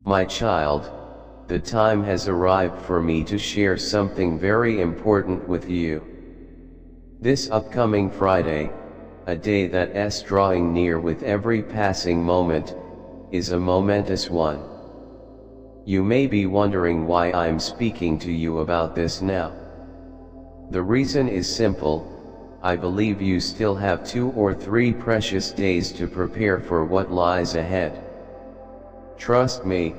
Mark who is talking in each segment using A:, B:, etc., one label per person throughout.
A: My child, the time has arrived for me to share something very important with you. This upcoming Friday, a day that's drawing near with every passing moment, is a momentous one. You may be wondering why I'm speaking to you about this now. The reason is simple. I believe you still have 2 or 3 precious days to prepare for what lies ahead. Trust me,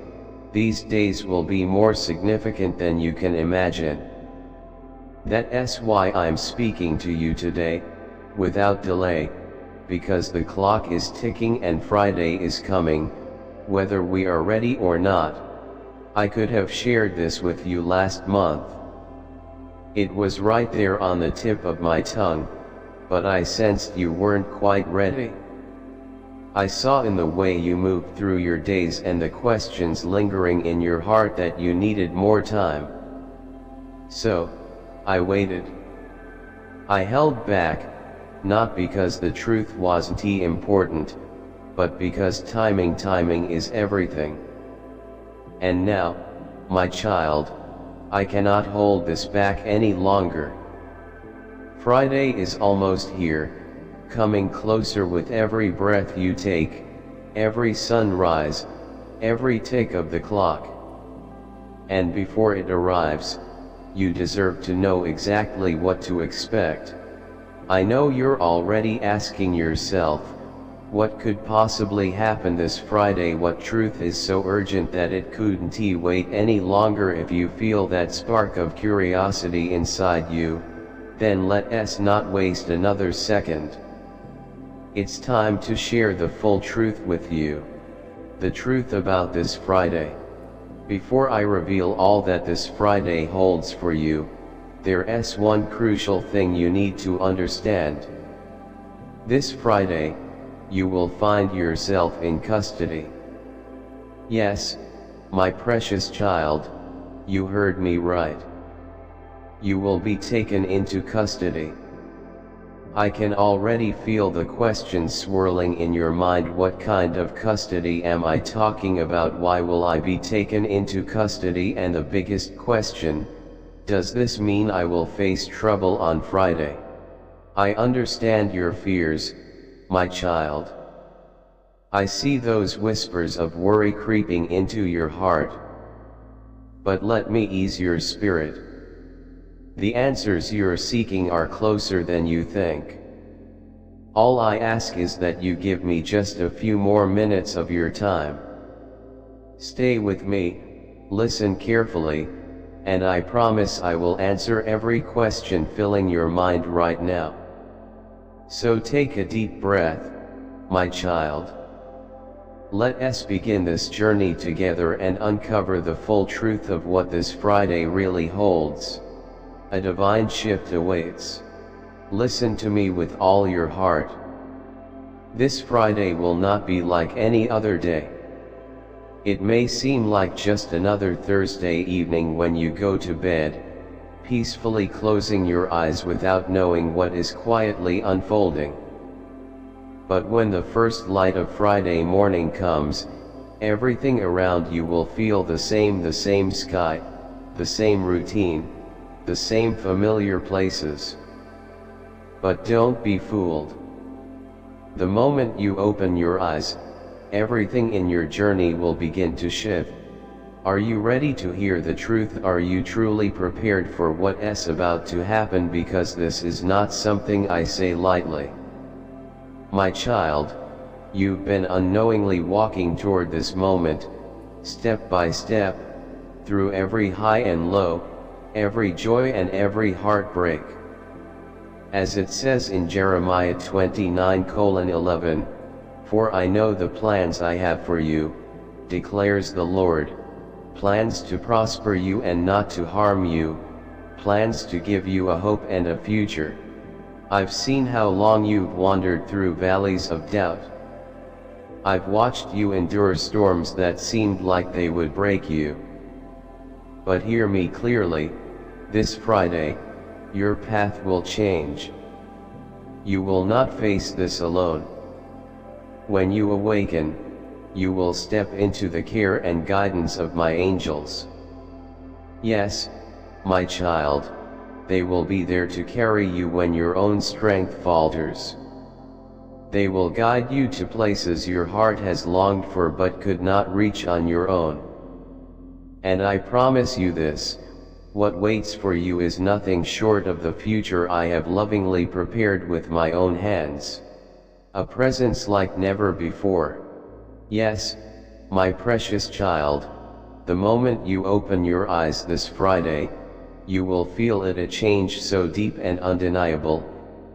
A: these days will be more significant than you can imagine. That's why I'm speaking to you today, without delay, because the clock is ticking and Friday is coming, whether we are ready or not. I could have shared this with you last month. It was right there on the tip of my tongue, but I sensed you weren't quite ready. I saw in the way you moved through your days and the questions lingering in your heart that you needed more time. So, I waited. I held back, not because the truth wasn't important, but because timing is everything. And now, my child, I cannot hold this back any longer. Friday is almost here, coming closer with every breath you take, every sunrise, every tick of the clock. And before it arrives, you deserve to know exactly what to expect. I know you're already asking yourself, what could possibly happen this Friday? What truth is so urgent that it couldn't wait any longer? If you feel that spark of curiosity inside you, then let's not waste another second. It's time to share the full truth with you. The truth about this Friday. Before I reveal all that this Friday holds for you, there's one crucial thing you need to understand. This Friday, you will find yourself in custody. Yes, my precious child, you heard me right. You will be taken into custody. I can already feel the questions swirling in your mind. What kind of custody am I talking about? Why will I be taken into custody? And the biggest question, does this mean I will face trouble on Friday? I understand your fears, my child. I see those whispers of worry creeping into your heart. But let me ease your spirit. The answers you're seeking are closer than you think. All I ask is that you give me just a few more minutes of your time. Stay with me, listen carefully, and I promise I will answer every question filling your mind right now. So take a deep breath, my child. Let us begin this journey together and uncover the full truth of what this Friday really holds. A divine shift awaits. Listen to me with all your heart. This Friday will not be like any other day. It may seem like just another Thursday evening when you go to bed, peacefully closing your eyes without knowing what is quietly unfolding. But when the first light of Friday morning comes, everything around you will feel the same sky, the same routine, the same familiar places. But don't be fooled. The moment you open your eyes, everything in your journey will begin to shift. Are you ready to hear the truth? Are you truly prepared for what's about to happen? Because this is not something I say lightly. My child, you've been unknowingly walking toward this moment, step by step, through every high and low, every joy and every heartbreak. As it says in Jeremiah 29:11, "For I know the plans I have for you, declares the Lord, plans to prosper you and not to harm you, plans to give you a hope and a future." I've seen how long you've wandered through valleys of doubt. I've watched you endure storms that seemed like they would break you. But hear me clearly, this Friday, your path will change. You will not face this alone. When you awaken, you will step into the care and guidance of my angels. Yes, my child, they will be there to carry you when your own strength falters. They will guide you to places your heart has longed for but could not reach on your own. And I promise you this, what waits for you is nothing short of the future I have lovingly prepared with my own hands. A presence like never before. Yes, my precious child, the moment you open your eyes this Friday, you will feel it, a change so deep and undeniable,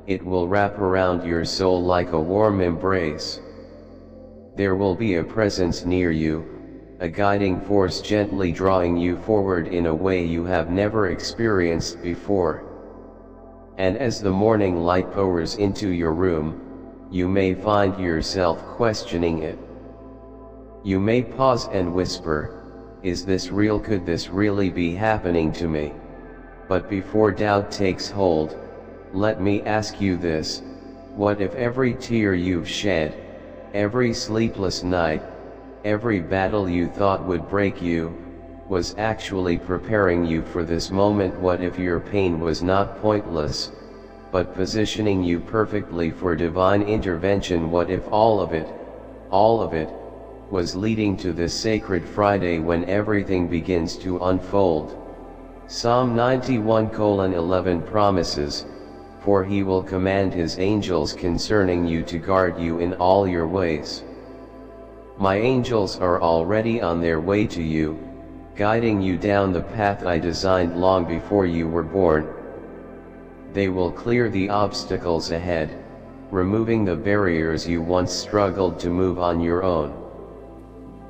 A: it will wrap around your soul like a warm embrace. There will be a presence near you, a guiding force gently drawing you forward in a way you have never experienced before. And as the morning light pours into your room, you may find yourself questioning it. You may pause and whisper, is this real? Could this really be happening to me? But before doubt takes hold, let me ask you this, what if every tear you've shed, every sleepless night, every battle you thought would break you, was actually preparing you for this moment? What if your pain was not pointless, but positioning you perfectly for divine intervention? What if all of it, was leading to this sacred Friday when everything begins to unfold? Psalm 91:11 promises, for he will command his angels concerning you to guard you in all your ways. My angels are already on their way to you, guiding you down the path I designed long before you were born. They will clear the obstacles ahead, removing the barriers you once struggled to move on your own.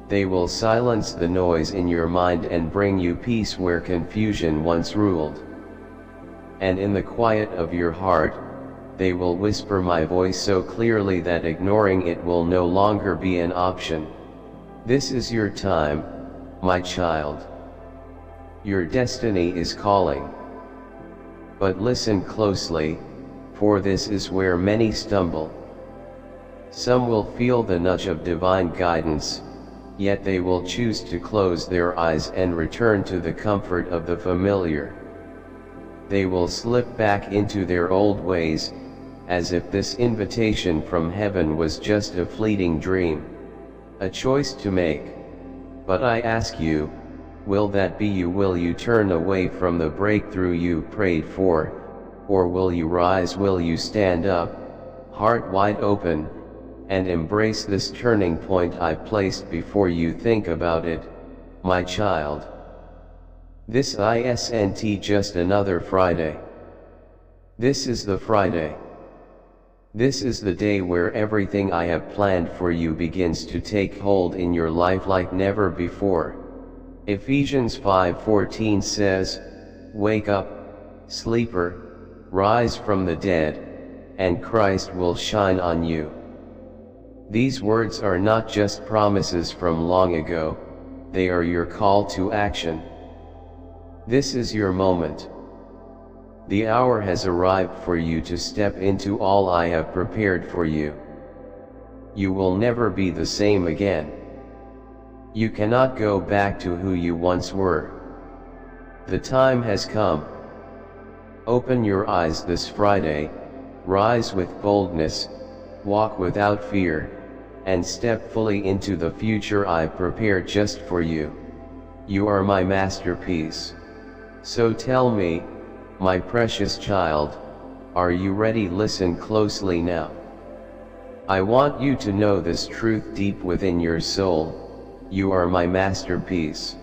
A: They will silence the noise in your mind and bring you peace where confusion once ruled. And in the quiet of your heart, they will whisper my voice so clearly that ignoring it will no longer be an option. This is your time, my child. Your destiny is calling. But listen closely, for this is where many stumble. Some will feel the nudge of divine guidance, yet they will choose to close their eyes and return to the comfort of the familiar. They will slip back into their old ways, as if this invitation from heaven was just a fleeting dream, a choice to make. But I ask you, will that be you? Will you turn away from the breakthrough you prayed for, or will you rise? Will you stand up, heart wide open, and embrace this turning point I placed before you? Think about it, my child. This isn't just another Friday. This is the Friday. This is the day where everything I have planned for you begins to take hold in your life like never before. Ephesians 5:14 says, "Wake up, sleeper, rise from the dead, and Christ will shine on you." These words are not just promises from long ago, they are your call to action. This is your moment. The hour has arrived for you to step into all I have prepared for you. You will never be the same again. You cannot go back to who you once were. The time has come. Open your eyes this Friday, rise with boldness, walk without fear, and step fully into the future I've prepared just for you. You are my masterpiece. So tell me, my precious child, are you ready? Listen closely now. I want you to know this truth deep within your soul: you are my masterpiece.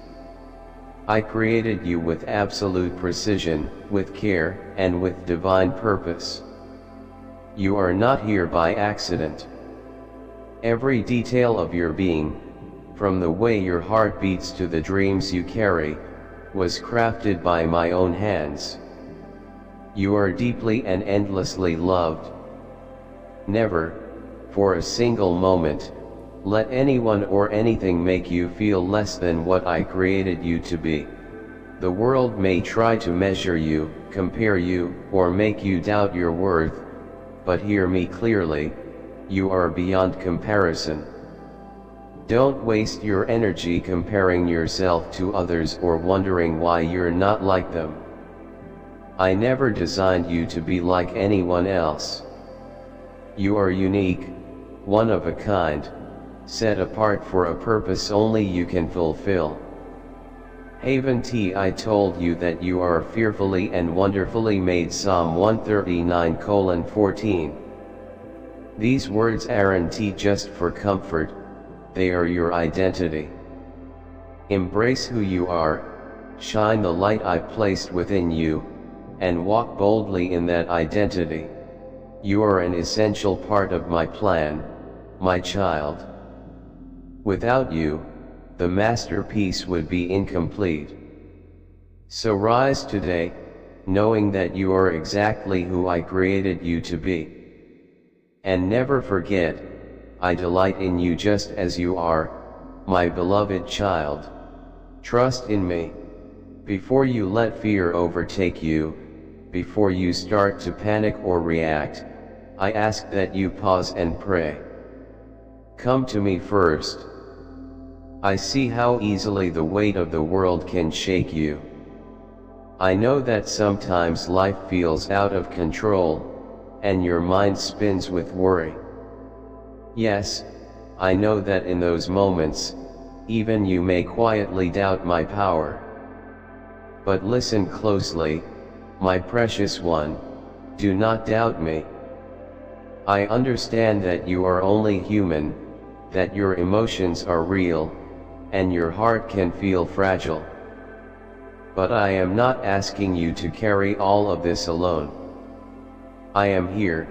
A: I created you with absolute precision, with care, and with divine purpose. You are not here by accident. Every detail of your being, from the way your heart beats to the dreams you carry, was crafted by my own hands. You are deeply and endlessly loved. Never, for a single moment, let anyone or anything make you feel less than what I created you to be. The world may try to measure you, compare you, or make you doubt your worth, but hear me clearly, you are beyond comparison. Don't waste your energy comparing yourself to others or wondering why you're not like them. I never designed you to be like anyone else. You are unique, one of a kind, set apart for a purpose only you can fulfill. 𝚌𝚘𝚒𝚗𝚗 told you that you are fearfully and wonderfully made. Psalm 139:14. These words aren't just for comfort, they are your identity. Embrace who you are, shine the light I placed within you, and walk boldly in that identity. You are an essential part of my plan, my child. Without you, the masterpiece would be incomplete. So rise today, knowing that you are exactly who I created you to be. And never forget, I delight in you just as you are, my beloved child. Trust in me. Before you let fear overtake you, before you start to panic or react, I ask that you pause and pray. Come to me first. I see how easily the weight of the world can shake you. I know that sometimes life feels out of control, and your mind spins with worry. Yes, I know that in those moments, even you may quietly doubt my power. But listen closely, my precious one, do not doubt me. I understand that you are only human, that your emotions are real, and your heart can feel fragile. But I am not asking you to carry all of this alone. I am here,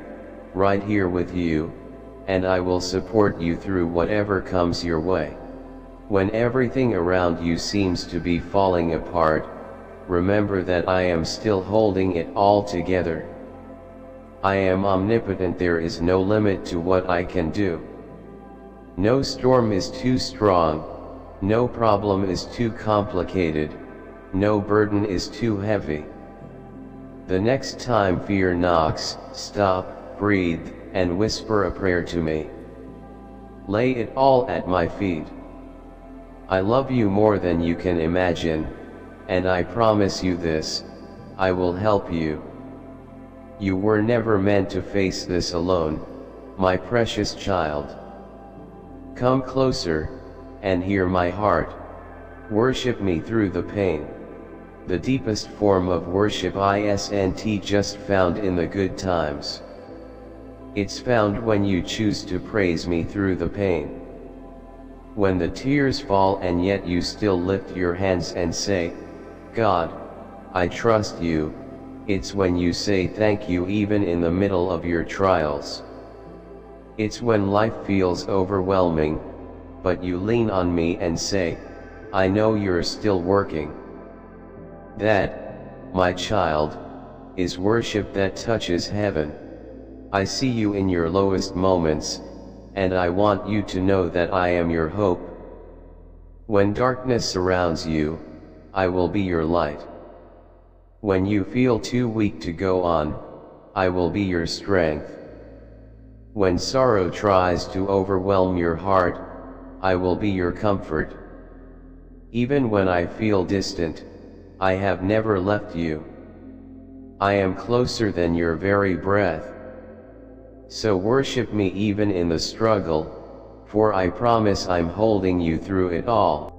A: right here with you, and I will support you through whatever comes your way. When everything around you seems to be falling apart, remember that I am still holding it all together. I am omnipotent. There is no limit to what I can do. No storm is too strong, no problem is too complicated, no burden is too heavy. The next time fear knocks, stop, breathe, and whisper a prayer to me. Lay it all at my feet. I love you more than you can imagine, and I promise you this, I will help you. You were never meant to face this alone, my precious child. Come closer, and hear my heart. Worship me through the pain. The deepest form of worship isn't just found in the good times. It's found when you choose to praise me through the pain. When the tears fall and yet you still lift your hands and say, God, I trust you, it's when you say thank you even in the middle of your trials. It's when life feels overwhelming, but you lean on me and say, I know you're still working. That, my child, is worship that touches heaven. I see you in your lowest moments, and I want you to know that I am your hope. When darkness surrounds you, I will be your light. When you feel too weak to go on, I will be your strength. When sorrow tries to overwhelm your heart, I will be your comfort. Even when I feel distant, I have never left you. I am closer than your very breath. So worship me even in the struggle, for I promise I'm holding you through it all.